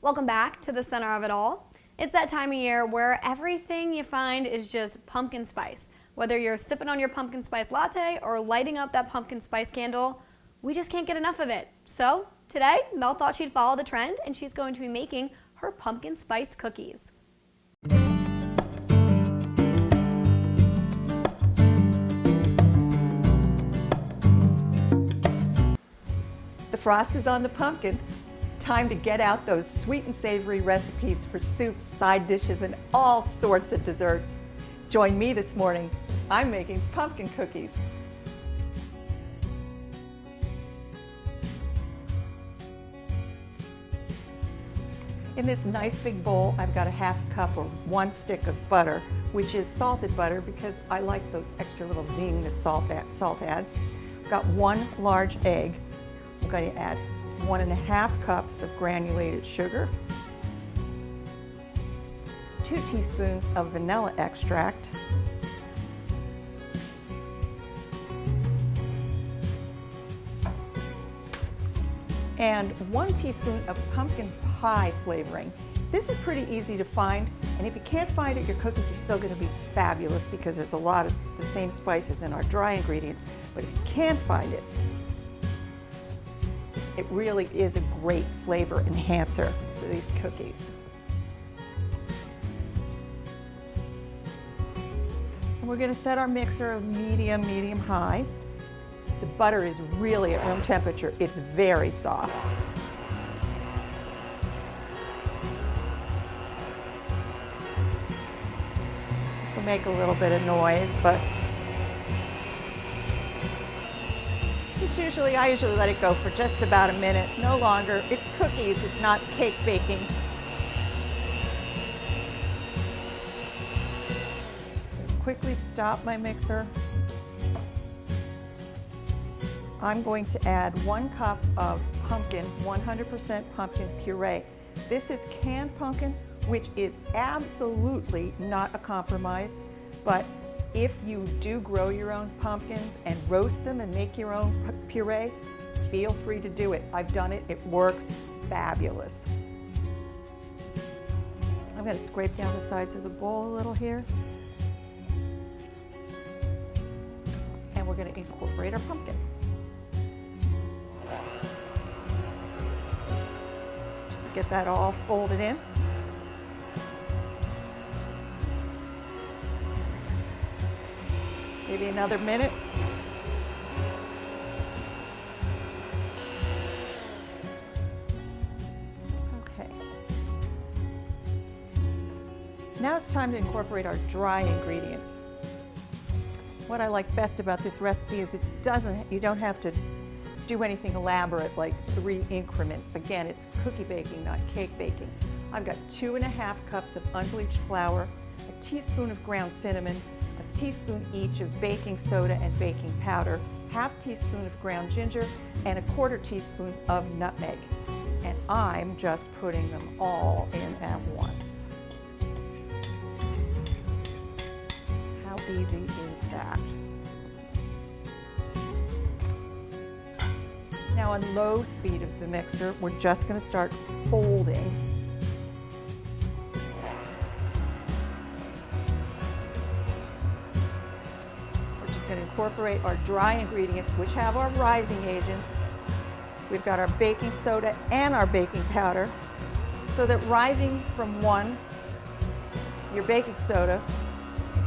Welcome back to the center of it all. It's that time of year where everything you find is just pumpkin spice. Whether you're sipping on your pumpkin spice latte or lighting up that pumpkin spice candle, we just can't get enough of it. So today, Mel thought she'd follow the trend and she's going to be making her pumpkin spiced cookies. The frost is on the pumpkin. Time to get out those sweet and savory recipes for soups, side dishes, and all sorts of desserts. Join me this morning. I'm making pumpkin cookies. In this nice big bowl, I've got a half cup or 1 stick of butter, which is salted butter because I like the extra little zing that salt adds. I've got 1 large egg. I'm going to add 1½ cups of granulated sugar, 2 teaspoons of vanilla extract, and 1 teaspoon of pumpkin pie flavoring. This is pretty easy to find, and if you can't find it, your cookies are still going to be fabulous because there's a lot of the same spices in our dry ingredients. But if you can't find it, it really is a great flavor enhancer for these cookies. And we're going to set our mixer of medium-high. The butter is really at room temperature. It's very soft. This will make a little bit of noise, but I usually let it go for just about a minute, no longer. It's cookies, it's not cake baking. Just quickly stop my mixer. I'm going to add 1 cup of pumpkin, 100% pumpkin puree. This is canned pumpkin, which is absolutely not a compromise, but if you do grow your own pumpkins and roast them and make your own puree, feel free to do it. I've done it, it works fabulous. I'm going to scrape down the sides of the bowl a little here. And we're going to incorporate our pumpkin. Just get that all folded in. Maybe another minute. Okay. Now it's time to incorporate our dry ingredients. What I like best about this recipe is you don't have to do anything elaborate like 3 increments. Again, it's cookie baking, not cake baking. I've got 2½ cups of unbleached flour, a teaspoon of ground cinnamon, a teaspoon each of baking soda and baking powder, ½ teaspoon of ground ginger, and a ¼ teaspoon of nutmeg. And I'm just putting them all in at once. How easy is that? Now on low speed of the mixer, we're just going to start folding. Going to incorporate our dry ingredients, which have our rising agents. We've got our baking soda and our baking powder, so that rising from 1, your baking soda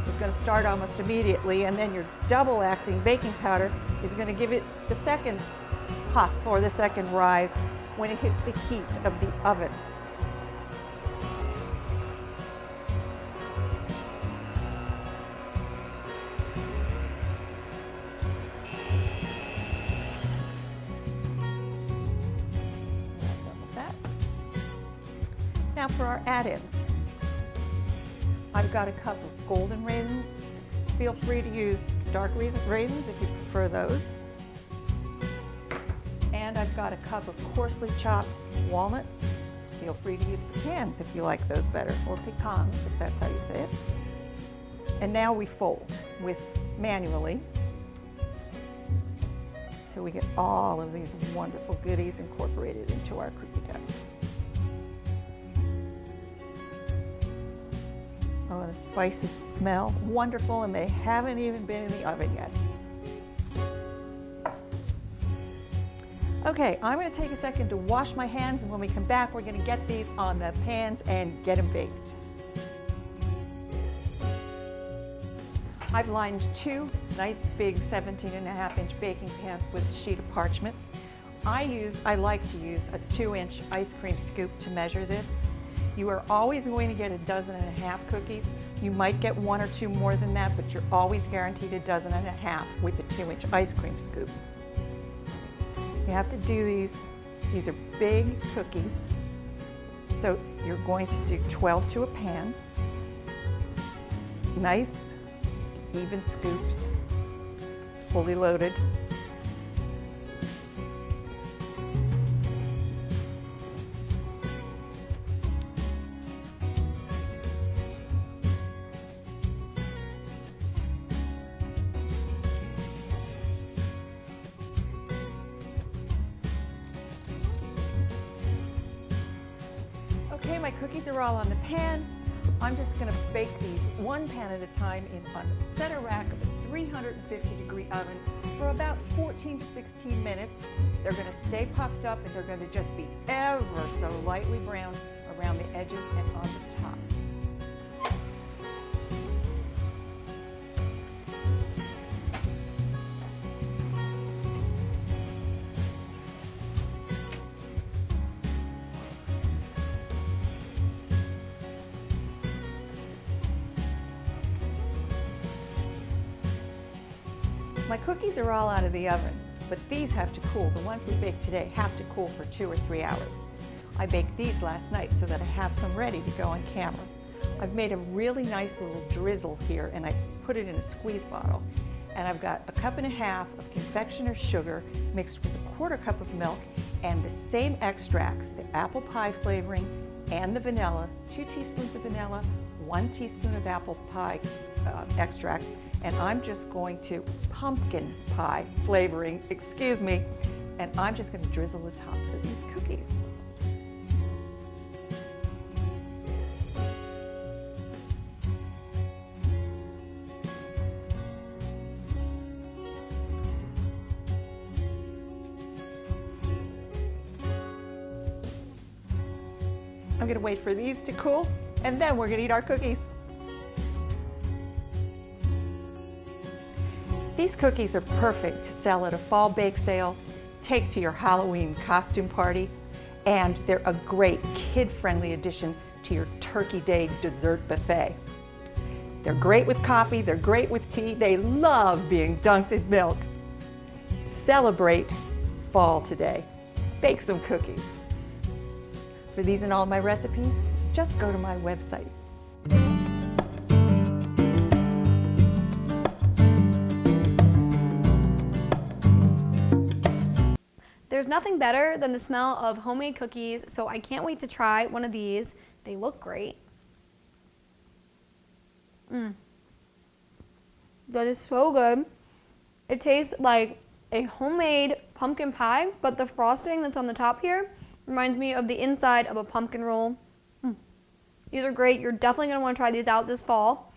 is going to start almost immediately, and then your double acting baking powder is going to give it the second puff or the second rise when it hits the heat of the oven. Now for our add-ins. I've got a cup of golden raisins. Feel free to use dark raisins if you prefer those. And I've got a cup of coarsely chopped walnuts. Feel free to use pecans if you like those better, or pecans if that's how you say it. And now we fold manually till we get all of these wonderful goodies incorporated into our cookie dough. The spices smell wonderful and they haven't even been in the oven yet. Okay, I'm going to take a second to wash my hands, and when we come back, we're going to get these on the pans and get them baked. I've lined two nice big 17.5-inch baking pans with a sheet of parchment. I like to use a 2-inch ice cream scoop to measure this. You are always going to get 1.5 dozen cookies. You might get 1 or 2 more than that, but you're always guaranteed 1.5 dozen with a 2-inch ice cream scoop. You have to do these are big cookies, so you're going to do 12 to a pan. Nice, even scoops, fully loaded. Okay, my cookies are all on the pan. I'm just going to bake these one pan at a time on the center rack of a 350-degree oven for about 14 to 16 minutes. They're going to stay puffed up and they're going to just be ever so lightly browned around the edges and on the top. My cookies are all out of the oven, but these have to cool. The ones we baked today have to cool for 2 or 3 hours. I baked these last night so that I have some ready to go on camera. I've made a really nice little drizzle here and I put it in a squeeze bottle. And I've got 1.5 cups of confectioner's sugar mixed with 1/4 cup of milk and the same extracts, the apple pie flavoring and the vanilla, 2 teaspoons of vanilla, 1 teaspoon of apple pie extract, and I'm just going to pumpkin pie flavoring, and I'm just going to drizzle the tops of these cookies. I'm going to wait for these to cool, and then we're going to eat our cookies. These cookies are perfect to sell at a fall bake sale, take to your Halloween costume party, and they're a great kid-friendly addition to your Turkey Day dessert buffet. They're great with coffee, they're great with tea, they love being dunked in milk. Celebrate fall today. Bake some cookies. For these and all my recipes, just go to my website. There's nothing better than the smell of homemade cookies, so I can't wait to try one of these. They look great. That is so good. It tastes like a homemade pumpkin pie, but the frosting that's on the top here reminds me of the inside of a pumpkin roll. These are great. You're definitely going to want to try these out this fall.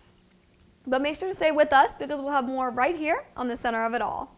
But make sure to stay with us because we'll have more right here on the Center of It All.